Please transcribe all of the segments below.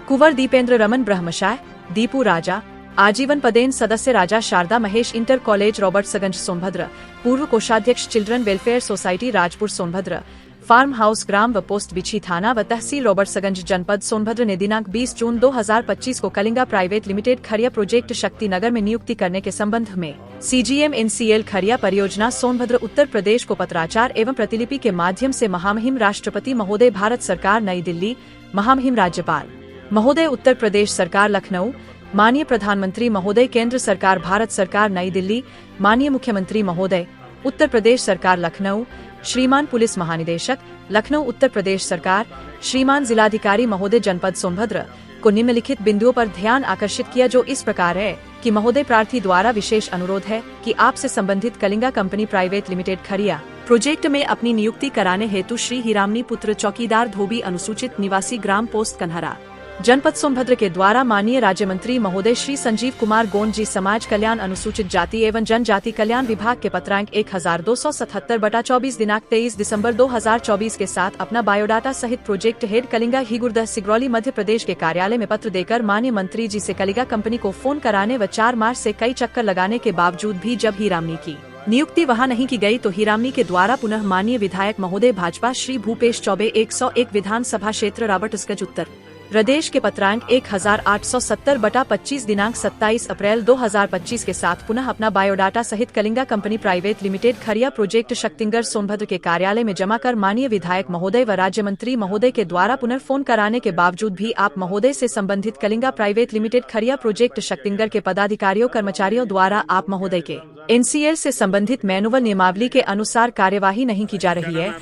कुंवर दीपेंद्र रमन ब्रह्मशाह, दीपू राजा, आजीवन पदेन सदस्य राजा शारदा महेश इंटर कॉलेज रॉबर्ट्सगंज सोनभद्र, पूर्व कोषाध्यक्ष children welfare society Rajpur Sonbhadra, farm house ग्राम व पोस्ट बिछी थाना व तहसील रॉबर्ट्सगंज जनपद सोनभद्र ने दिनांक 20 जून 2025 को Kalinga private limited Khariya project Shakti Nagar में नियुक्ति करने के संबंध में CGM NCL खरिया परियोजना सोनभद्र उत्तर प्रदेश को पत्राचार एवं प्रतिलिपि के माध्यम से महामहिम राष्ट्रपति महोदय भारत सरकार नई दिल्ली, महामहिम राज्यपाल महोदय उत्तर प्रदेश सरकार लखनऊ, माननीय प्रधानमंत्री महोदय केंद्र सरकार भारत सरकार नई दिल्ली, माननीय मुख्यमंत्री महोदय उत्तर प्रदेश सरकार लखनऊ, श्रीमान पुलिस महानिदेशक लखनऊ उत्तर प्रदेश सरकार, श्रीमान जिलाधिकारी महोदय जनपद सोनभद्र को निम्नलिखित बिंदुओं पर ध्यान आकर्षित किया, जो इस प्रकार है कि महोदय प्रार्थी द्वारा विशेष अनुरोध है कि आपसे संबंधित Kalinga company private limited Khariya project में अपनी नियुक्ति कराने हेतु श्री हीरामनी पुत्र चौकीदार धोबी अनुसूचित निवासी ग्राम पोस्ट कन्हरा जनपद सोनभद्र के द्वारा माननीय राज्य मंत्री महोदय श्री संजीव कुमार गोंड जी समाज कल्याण अनुसूचित जाति एवं जनजाति कल्याण विभाग के पत्रांक 1277/24 दिनांक 23 दिसंबर 2024 के साथ अपना बायोडाटा सहित प्रोजेक्ट हेड कलिंगा हिगुर्दह सिगरौली मध्य प्रदेश के कार्यालय में पत्र देकर माननीय मंत्री जी से कलिंगा कंपनी को फोन कराने व 4 मार्च से कई चक्कर लगाने के बावजूद भी जब हीरामनी की नियुक्ति वहां नहीं की गई तो हीरामनी के द्वारा पुनः माननीय विधायक महोदय भाजपा श्री भूपेश चौबे 101 विधानसभा क्षेत्र रॉबर्ट्सगंज उत्तर प्रदेश के पत्रांक 1870/25 दिनांक 27 अप्रैल 2025 के साथ पुनः अपना बायोडाटा सहित Kalinga company private limited Khariya project Shaktinagar Sonbhadra के कार्यालय में जमा कर माननीय विधायक महोदय व राज्य मंत्री महोदय के द्वारा पुनर्फोन कराने के बावजूद भी आप महोदय से संबंधित Kalinga private limited Khariya project Shaktinagar के पदाधिकारियों कर्मचारियों द्वारा आप महोदय के NCL से संबंधित मैनुअल नियमावली के अनुसार कार्यवाही नहीं की जा रही है।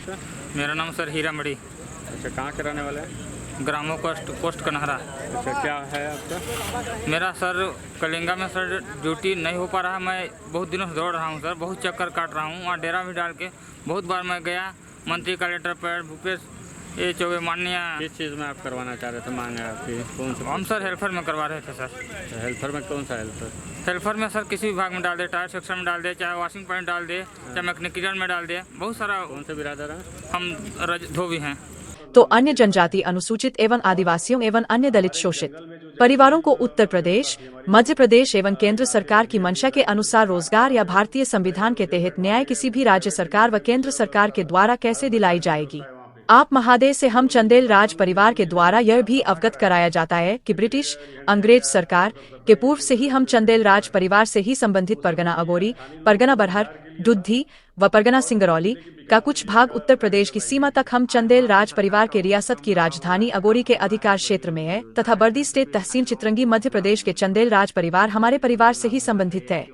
मेरा नाम सर हीरामणी। अच्छा, कहाँ के रहने वाले हैं? ग्रामो पोस्ट कन्हरा। अच्छा, क्या है आपका? मेरा सर कलिंगा में सर ड्यूटी नहीं हो पा रहा। मैं बहुत दिनों से दौड़ रहा हूँ सर, बहुत चक्कर काट रहा हूँ। वहाँ डेरा भी डाल के बहुत बार मैं गया, मंत्री का लेटर पर भूपेश चौबे माननीय। किस चीज़ में आप करवाना चाह रहे थे? मांग है आपकी कौन सा? हम सर हेल्पर में करवा रहे थे सर। हेल्पर में कौन सा हेल्पर? हेल्पर में सर किसी विभाग में डाल दे, टायर सेक्शन में डाल दे, चाहे वॉशिंग पॉइंट डाल दे, चाहे मैकेनिकल में डाल दे, बहुत सारा। कौन से बिरादर हैं? हम धोबी हैं। तो अन्य जनजाति अनुसूचित एवं आदिवासियों एवं अन्य दलित शोषित परिवारों को उत्तर प्रदेश, मध्य प्रदेश एवं केंद्र सरकार की मंशा के अनुसार रोजगार या भारतीय संविधान के तहत न्याय किसी भी राज्य सरकार व केंद्र सरकार के द्वारा कैसे दिलाई जाएगी। आप महादय से हम चंदेल राज परिवार के द्वारा यह भी अवगत कराया जाता है कि ब्रिटिश अंग्रेज सरकार के पूर्व से ही हम चंदेल राज परिवार से ही संबंधित परगना अगोरी, परगना बरहर, दुद्धी व परगना सिंगरौली का कुछ भाग उत्तर प्रदेश की सीमा तक हम चंदेल राज परिवार के रियासत की राजधानी अगोरी के अधिकार क्षेत्र में है तथा बर्दी स्टेट तहसील चित्रंगी मध्य प्रदेश के चंदेल राज परिवार हमारे परिवार से ही संबंधित है।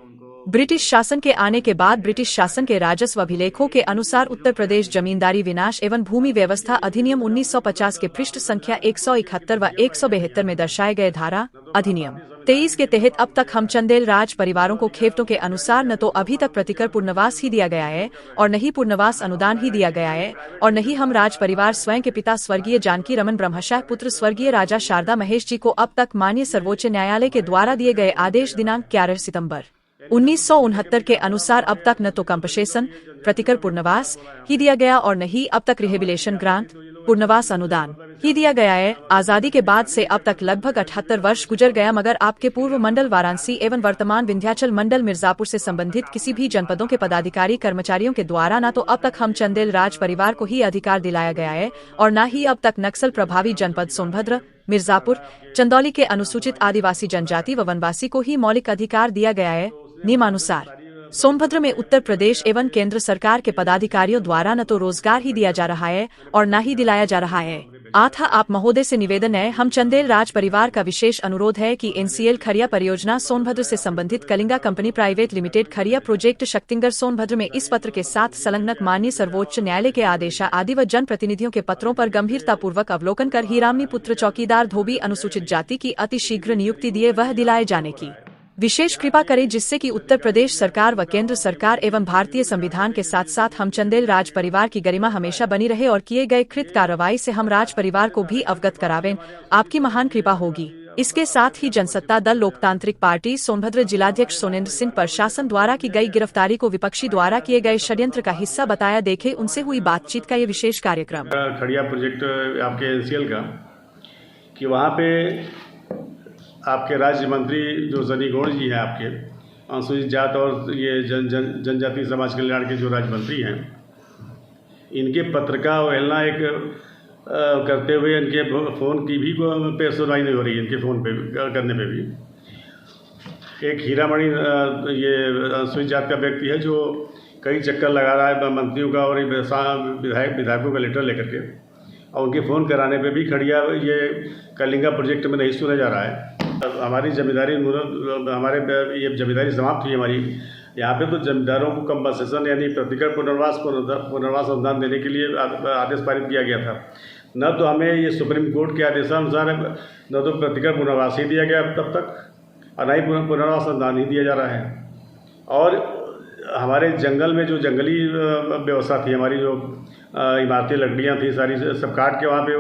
ब्रिटिश शासन के आने के बाद ब्रिटिश शासन के राजस्व अभिलेखों के अनुसार उत्तर प्रदेश जमींदारी विनाश एवं भूमि व्यवस्था अधिनियम 1950 के पृष्ठ संख्या 171 व 172 में दर्शाए गए धारा अधिनियम 23 के तहत अब तक हम चंदेल राज परिवारों को खेवटों के अनुसार न तो अभी तक प्रतिकर पुनर्वास ही दिया गया है और न ही पुनर्वास अनुदान ही दिया गया है और न ही हम राज परिवार स्वयं के पिता स्वर्गीय जानकी रमन ब्रह्मशाह पुत्र स्वर्गीय राजा शारदा महेश जी को अब तक माननीय सर्वोच्च न्यायालय के द्वारा दिए गए आदेश दिनांक 11 सितंबर 1969 के अनुसार अब तक न तो कंपनसेशन प्रतिकर पुनर्वास ही दिया गया और न ही अब तक रिहेबिलिटेशन ग्रांट पुनर्वास अनुदान ही दिया गया है। आजादी के बाद से अब तक लगभग 78 वर्ष गुजर गया, मगर आपके पूर्व मंडल वाराणसी एवं वर्तमान विंध्याचल मंडल मिर्जापुर से संबंधित किसी भी जनपदों के पदाधिकारी कर्मचारियों के द्वारा न तो अब तक हम चंदेल राज परिवार को ही अधिकार दिलाया गया है और न ही अब तक नक्सल प्रभावी जनपद सोनभद्र, मिर्जापुर, चंदौली के अनुसूचित आदिवासी जनजाति व वनवासी को ही मौलिक अधिकार दिया गया है। नियमानुसार सोनभद्र में उत्तर प्रदेश एवं केंद्र सरकार के पदाधिकारियों द्वारा न तो रोजगार ही दिया जा रहा है और न ही दिलाया जा रहा है। आथा आप महोदय से निवेदन है, हम चंदेल राज परिवार का विशेष अनुरोध है कि NCL खरिया परियोजना सोनभद्र से संबंधित Kalinga company private limited Khariya project Shaktinagar Sonbhadra में इस पत्र के साथ संलग्न माननीय सर्वोच्च न्यायालय के आदेशा आदि व जन प्रतिनिधियों के पत्रों पर गंभीरता पूर्वक अवलोकन कर हीरामनी पुत्र चौकीदार धोबी अनुसूचित जाति की अति शीघ्र नियुक्ति दिए वह दिलाए जाने की विशेष कृपा करें, जिससे कि उत्तर प्रदेश सरकार व केंद्र सरकार एवं भारतीय संविधान के साथ साथ हम चंदेल राज परिवार की गरिमा हमेशा बनी रहे और किए गए कृत कार्रवाई से हम राज परिवार को भी अवगत करावें। आपकी महान कृपा होगी। इसके साथ ही जनसत्ता दल लोकतांत्रिक पार्टी सोनभद्र जिलाध्यक्ष सोनेंद्र सिंह प्रशासन द्वारा की गई गिरफ्तारी को विपक्षी द्वारा किए गए षड्यंत्र का हिस्सा बताया। देखे उनसे हुई बातचीत का ये विशेष कार्यक्रम। खड़िया प्रोजेक्ट आपके NCL का कि वहाँ पे आपके राज्य मंत्री जो सनी गौड़ जी हैं, आपके अनुसूचित जात और ये जनजातीय समाज कल्याण के जो राज्य मंत्री हैं, इनके पत्र का अवहेलना करते हुए इनके फ़ोन की भी पे सुनवाई नहीं हो रही है। इनके फ़ोन पे करने पे भी एक हीरामणि ये अनुसूचित जात का व्यक्ति है जो कई चक्कर लगा रहा है मंत्रियों का और विधायकों का लेटर लेकर के, और उनके फ़ोन कराने पे भी खड़िया ये कलिंगा प्रोजेक्ट में नहीं सुना जा रहा है। हमारी जमींदारी ये जमींदारी समाप्त हुई हमारी यहाँ पे, तो जमींदारों को कंपनसेशन यानी प्रतिकर पुनर्वास अनुदान देने के लिए आदेश पारित किया गया था। न तो हमें ये सुप्रीम कोर्ट के आदेशानुसार न तो प्रतिकर पुनर्वास ही दिया गया तब तक, और न ही पुनर्वास अनुदान ही दिया जा रहा है। और हमारे जंगल में जो जंगली व्यवस्था थी, हमारी जो इमारती लकड़ियाँ थी सारी सब काट के वहाँ पे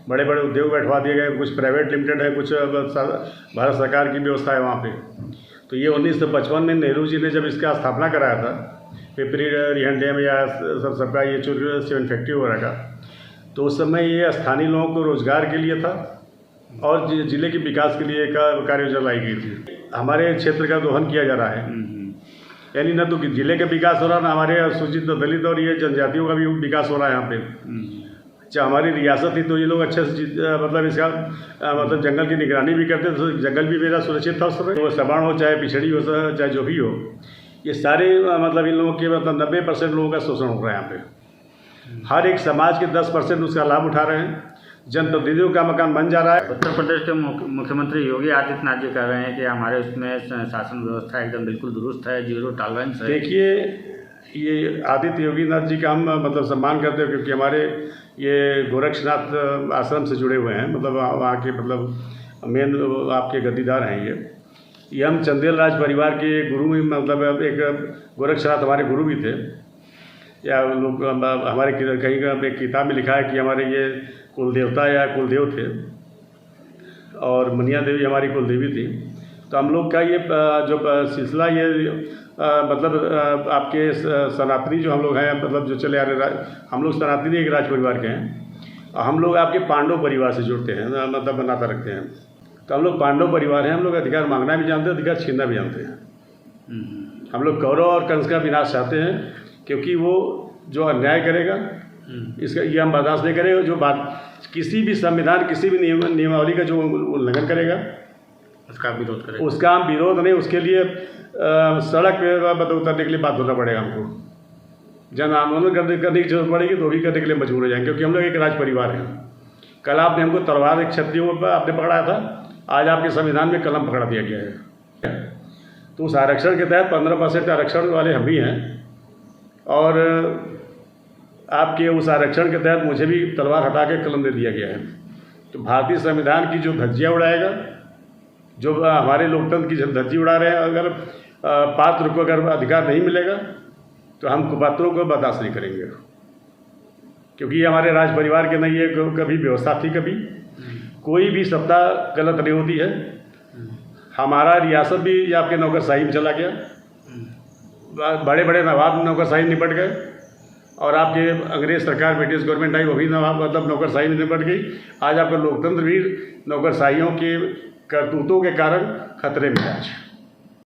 बड़े बड़े उद्योग बैठवा दिए गए। कुछ प्राइवेट लिमिटेड है, कुछ भारत सरकार की व्यवस्था है वहाँ पे। तो ये 1955 में नेहरू जी ने जब इसका स्थापना कराया था, पिपरी रिहन डैम या सबका ये सीमेंट फैक्ट्री वगैरह का, तो उस समय ये स्थानीय लोगों को रोजगार के लिए था और जिले के विकास के लिए कार्य योजना लाई गई थी। हमारे क्षेत्र का दोहन किया जा रहा है, यानी न तो जिले का विकास हो रहा, न हमारे सूचित दलित और ये जनजातियों का भी विकास हो रहा है यहाँ पे। चाहे हमारी रियासत थी तो ये लोग अच्छे से मतलब इसका मतलब जंगल की निगरानी भी करते, तो जंगल भी मेरा सुरक्षित था उस समय। तो सबाण हो चाहे पिछड़ी हो चाहे जो भी हो, ये सारे मतलब इन लोगों के मतलब 90% लोगों का शोषण हो रहा है यहाँ पे। हर एक समाज के 10% उसका लाभ उठा रहे हैं। जनप्रतिनिधियों का मकान बन जा रहा है। उत्तर प्रदेश के मुख्यमंत्री योगी आदित्यनाथ जी कह रहे हैं कि हमारे उसमें शासन व्यवस्था एकदम बिल्कुल दुरुस्त है, जीरो टॉलरेंस है। देखिए, ये आदित्य योगीनाथ जी का हम मतलब सम्मान करते हैं, क्योंकि हमारे ये गोरक्षनाथ आश्रम से जुड़े हुए हैं, मतलब वहाँ के मतलब मेन आपके गद्दीदार हैं ये हम चंदेल राज परिवार के गुरु में मतलब एक गोरक्षनाथ हमारे गुरु भी थे। या लोग हमारे कहीं का एक किताब में लिखा है कि हमारे ये कुल देवता या कुलदेव थे, और मनिया देवी हमारी कुलदेवी थी। तो हम लोग का ये जो सिलसिला ये मतलब आपके सनातनी जो हम लोग हैं, मतलब जो चले आ रहे हम लोग सनातनी एक राज परिवार के हैं, और हम लोग आपके पांडव परिवार से जुड़ते हैं, मतलब नाता रखते हैं। तो हम लोग पांडव परिवार हैं। हम लोग अधिकार मांगना भी जानते हैं, अधिकार छीनना भी जानते हैं। हम लोग कौरव और कंस का विनाश चाहते हैं, क्योंकि वो जो अन्याय करेगा इसका ये हम बर्दाश्त नहीं करेंगे। जो बात किसी भी संविधान किसी भी नियमावली का जो उल्लंघन करेगा उसका विरोध करेगा, उसका हम विरोध नहीं, उसके लिए सड़क पे उतरने के लिए बात होना पड़ेगा हमको। जन आंदोलन करने की जरूरत पड़ेगी तो भी करने के लिए मजबूर हो जाएंगे, क्योंकि हम लोग एक राज परिवार हैं। कल आपने हमको तलवार एक क्षत्रियों पर आपने पकड़ाया था, आज आपके संविधान में कलम पकड़ा दिया गया है। तो उस आरक्षण के तहत 15% आरक्षण वाले हम भी हैं, और आपके उस आरक्षण के तहत मुझे भी तलवार हटा के कलम दे दिया गया है। तो भारतीय संविधान की जो धज्जियाँ उड़ाएगा, जो हमारे लोकतंत्र की धज्जी उड़ा रहे हैं, अगर पात्र को अगर अधिकार नहीं मिलेगा तो हम कुपात्रों को बर्दाश्त नहीं करेंगे, क्योंकि ये हमारे राज परिवार के नहीं, ये कभी व्यवस्था थी। कभी कोई भी सत्ता गलत नहीं होती है। हमारा रियासत भी आपके नौकरशाही में चला गया, बड़े बड़े नवाब नौकरशाही निपट गए, और आपके अंग्रेज सरकार ब्रिटिश गवर्नमेंट आई, वो भी नवाब मतलब नौकरशाही में निपट गई। आज आपका लोकतंत्र भी नौकरशाहियों के करतूतों के कारण खतरे में है आज।